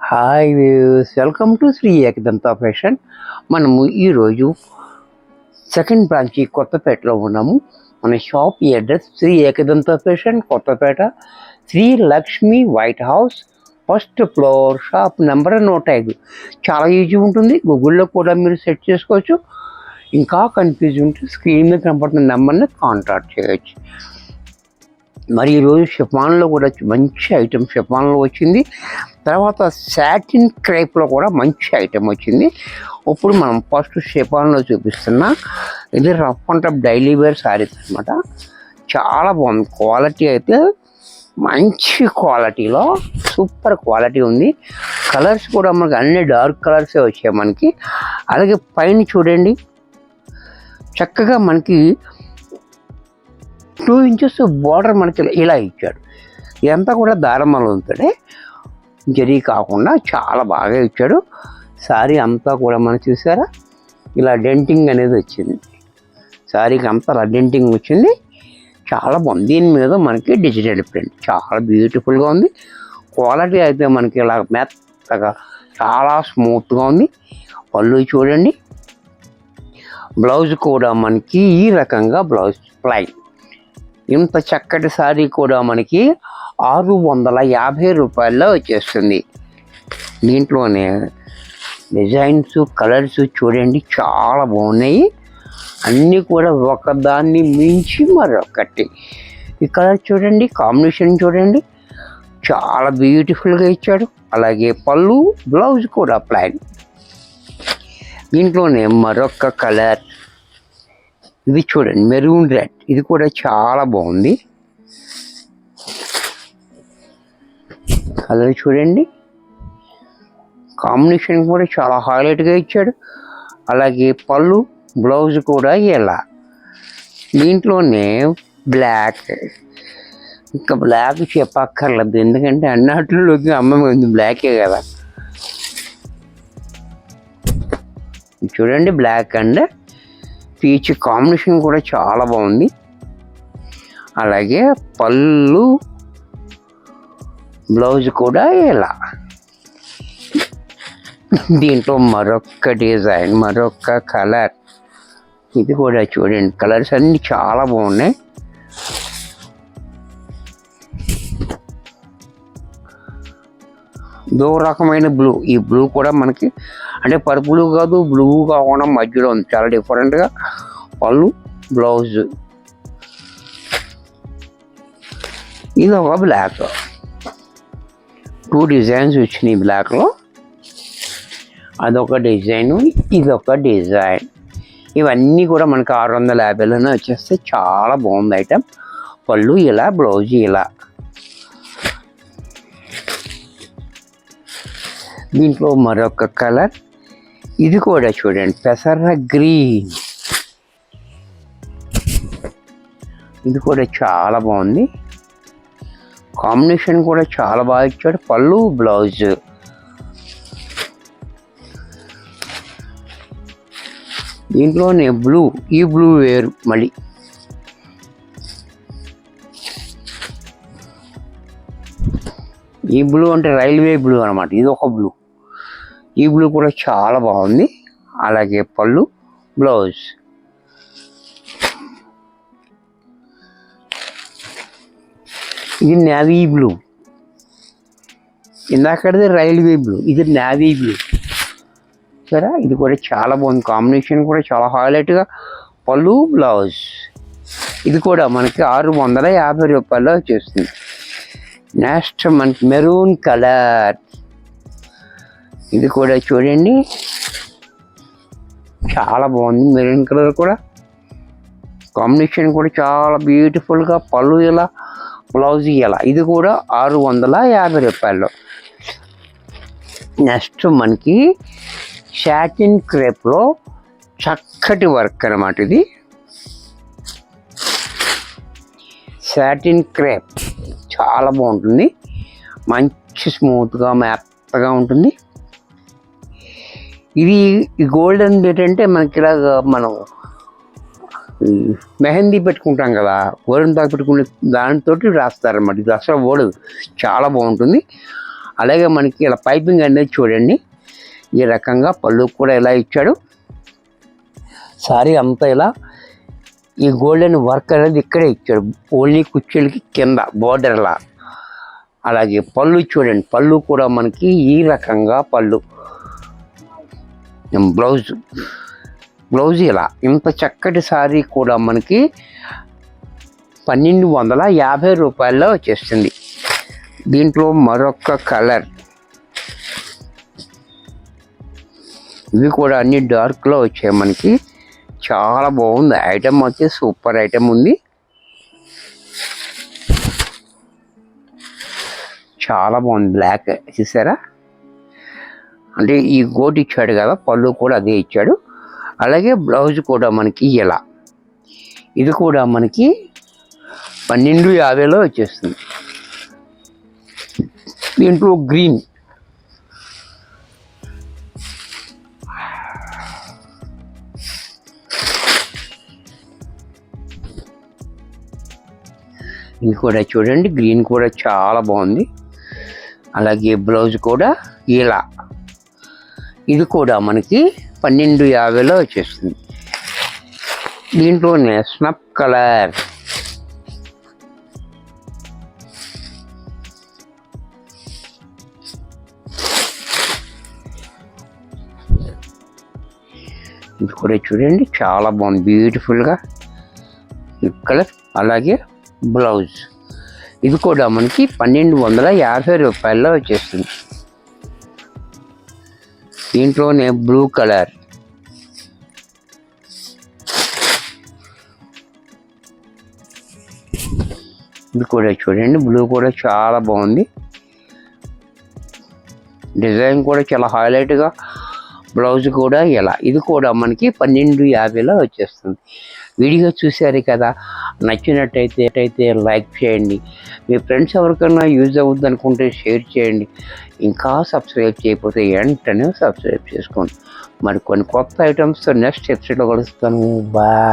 Hi views, welcome to Shri Ekadanta fashion. మనము ఈరోజు second branch కొత్తపేటలో ఉన్నాము. మన shop address Shri Ekadanta fashion, Kothapeta, Shri Lakshmi white house, first floor, shop number 105. చాలా ఈజీ ఉంటుంది, గూగుల్లో కూడా మీరు సెట్ చేసుకోవచ్చు. ఇంకా కన్ఫ్యూజ్ ఉంటే స్క్రీన్ మీద కనపడుతున్న నెంబర్ని కాంటాక్ట్ చేయవచ్చు. మరి ఈరోజు షిఫాన్లో కూడా మంచి ఐటెం షిఫాన్లో వచ్చింది. తర్వాత సాటిన్ క్రేప్లో కూడా మంచి ఐటెం వచ్చింది. ఇప్పుడు మనం ఫస్ట్ షిఫాన్లో చూపిస్తున్నా. ఇది rough and tough daily wear saris అనమాట. చాలా బాగుంది. క్వాలిటీ అయితే మంచి క్వాలిటీలో సూపర్ క్వాలిటీ ఉంది. కలర్స్ కూడా మనకి అన్ని డార్క్ కలర్సే వచ్చాయి మనకి. అలాగే పైన చూడండి, చక్కగా మనకి 2 ఇంచెస్ బార్డర్ మనకి ఇలా ఇచ్చాడు. ఇదంతా కూడా దారమలో ఉంటుంది, జరీ కాకుండా చాలా బాగా ఇచ్చాడు. శారీ అంతా కూడా మనం చూసారా, ఇలా డెంటింగ్ అనేది వచ్చింది. శారీకి అంతా అలా డెంటింగ్ వచ్చింది. చాలా బాగుంది. దీని మీద మనకి డిజిటల్ ప్రింట్ చాలా బ్యూటిఫుల్గా ఉంది. క్వాలిటీ అయితే మనకి ఇలా మెత్తగా చాలా స్మూత్గా ఉంది. పళ్ళు చూడండి. బ్లౌజ్ కూడా మనకి ఈ రకంగా బ్లౌజ్ ప్లైన్. ఇంత చక్కటి శారీ కూడా మనకి 650 రూపాయల్లో వచ్చేస్తుంది. దీంట్లోనే డిజైన్స్, కలర్స్ చూడండి చాలా బాగున్నాయి. అన్నీ కూడా ఒకదాన్ని మించి మరొకటి. ఈ కలర్ చూడండి, కాంబినేషన్ చూడండి, చాలా బ్యూటిఫుల్గా ఇచ్చాడు. అలాగే పళ్ళు, బ్లౌజ్ కూడా ప్లైన్. దీంట్లోనే మరొక కలర్, ఇది చూడండి మెరూన్ రెడ్. ఇది కూడా చాలా బాగుంది. కలర్ చూడండి, కాంబినేషన్ కూడా చాలా హైలైట్గా ఇచ్చాడు. అలాగే పళ్ళు, బ్లౌజ్ కూడా ఇలా. దీంట్లోనే బ్లాక్, ఇంకా బ్లాక్ చెప్పక్కర్లేదు, ఎందుకంటే అన్నట్లోకి అమ్మాయి బ్లాకే కదా. చూడండి బ్లాక్ అండ్ పీచ్ కాంబినేషన్ కూడా చాలా బాగుంది. అలాగే పళ్ళు, బ్లౌజ్ కూడా ఇలా. దీంట్లో మరొక డిజైన్, మరొక కలర్. ఇది కూడా చూడండి, కలర్స్ అన్నీ చాలా బాగున్నాయి. ఇదో రకమైన బ్లూ. ఈ బ్లూ కూడా మనకి అంటే పర్పుల్ కాదు, బ్లూ కాకుండా మధ్యలో ఉంది, చాలా డిఫరెంట్గా. పళ్ళు, బ్లౌజ్. ఇది ఒక బ్లాక్. 2 డిజైన్స్ వచ్చినాయి బ్లాక్లో. అదొక డిజైను, ఇదొక డిజైన్. ఇవన్నీ కూడా మనకి 650లోనే వచ్చేస్తే చాలా బాగుంది ఐటమ్. పళ్ళు ఇలా, బ్లౌజ్ ఇలా. దీంట్లో మరొక కలర్. ఇది కూడా చూడండి పెసర గ్రీన్. ఇది కూడా చాలా బాగుంది. కాంబినేషన్ కూడా చాలా బాగా ఇచ్చాడు. పళ్ళు, బ్లౌజ్. దీంట్లోనే బ్లూ. ఈ బ్లూ వేరు మళ్ళీ. ఈ బ్లూ అంటే రైల్వే బ్లూ అనమాట. ఇది ఒక బ్లూ. ఈ బ్లూ కూడా చాలా బాగుంది. అలాగే పళ్ళు, బ్లౌజ్. ఇది నేవీ బ్లూ. ఇందాకది రైల్వే బ్లూ, ఇది నేవీ బ్లూ. సరే, ఇది కూడా చాలా బాగుంది. కాంబినేషన్ కూడా చాలా హైలైట్గా. పళ్ళు, బ్లౌజ్. ఇది కూడా మనకి 650 రూపాయల్లో వచ్చేస్తుంది. నెక్స్ట్ మనకి మెరూన్ కలర్. ఇది కూడా చూడండి చాలా బాగుంది. మెరూన్ కలర్ కూడా కాంబినేషన్ కూడా చాలా బ్యూటిఫుల్గా. పళ్ళు ఇలా, బ్లౌజ్ ఇలా. ఇది కూడా 650 రూపాయల్లో. నెక్స్ట్ మనకి సాటిన్ క్రేప్లో చక్కటి వర్క్ అన్నమాట. ఇది సాటిన్ క్రేప్ చాలా బాగుంటుంది. మంచి స్మూత్గా మెత్తగా ఉంటుంది. ఇది గోల్డెన్ ఏంటంటే మనకి ఇలా మనం మెహందీ పెట్టుకుంటాం కదా, గోల్డెన్ దాకా పెట్టుకునే దానితో రాస్తారన్నమాట. ఇది అసలు ఓడదు, చాలా బాగుంటుంది. అలాగే మనకి ఇలా పైపింగ్ అనేది చూడండి, ఈ రకంగా పళ్ళు కూడా ఇలా ఇచ్చాడు. సారీ అంతా ఇలా ఈ గోల్డెన్ వర్క్ అనేది ఇక్కడే ఇచ్చాడు, ఓన్లీ కుర్చీలకి కింద బోర్డర్లా. అలాగే పళ్ళు చూడండి, పళ్ళు కూడా మనకి ఈ రకంగా పళ్ళు. బ్లౌజ్ ఇలా ఇంత చక్కటి సారీ కూడా మనకి 1250 రూపాయల్లో వచ్చేస్తుంది. దీంట్లో మరొక కలర్, ఇవి కూడా అన్ని డార్క్లో వచ్చాయి మనకి. చాలా బాగుంది ఐటమ్, వచ్చి సూపర్ ఐటమ్ ఉంది. చాలా బాగుంది, బ్లాక్ చూసారా. అంటే ఈ గోట్ ఇచ్చాడు కదా, పళ్ళు కూడా అదే ఇచ్చాడు. అలాగే బ్లౌజ్ కూడా మనకి ఇలా, ఇది కూడా మనకి 1250లో వచ్చేస్తుంది. దీంట్లో గ్రీన్, ఇది కూడా చూడండి, గ్రీన్ కూడా చాలా బాగుంది. అలాగే బ్లౌజ్ కూడా ఇలా, ఇది కూడా మనకి 1250లో వచ్చేస్తుంది. దీంట్లోనే స్నప్ కలర్, ఇది కూడా చూడండి చాలా బాగుంది, బ్యూటిఫుల్గా కలర్. అలాగే బ్లౌజ్, ఇది కూడా మనకి 1250 రూపాయల్లో వచ్చేస్తుంది. దీంట్లోనే బ్లూ కలర్, ఇది కూడా చూడండి, బ్లూ కూడా చాలా బాగుంది, డిజైన్ కూడా చాలా హైలైట్గా. బ్లౌజ్ కూడా ఇలా, ఇది కూడా మనకి 1250లో వచ్చేస్తుంది. వీడియో చూశారు కదా, నచ్చినట్టయితే లైక్ చేయండి, మీ ఫ్రెండ్స్ ఎవరికైనా యూజ్ అవుద్ది అనుకుంటే షేర్ చేయండి. ఇంకా సబ్స్క్రైబ్ చేయకపోతే వెంటనే సబ్స్క్రైబ్ చేసుకోండి. మరి కొన్ని కొత్త ఐటమ్స్తో నెక్స్ట్ ఎపిసోడ్లో కలుస్తాను. బాయ్.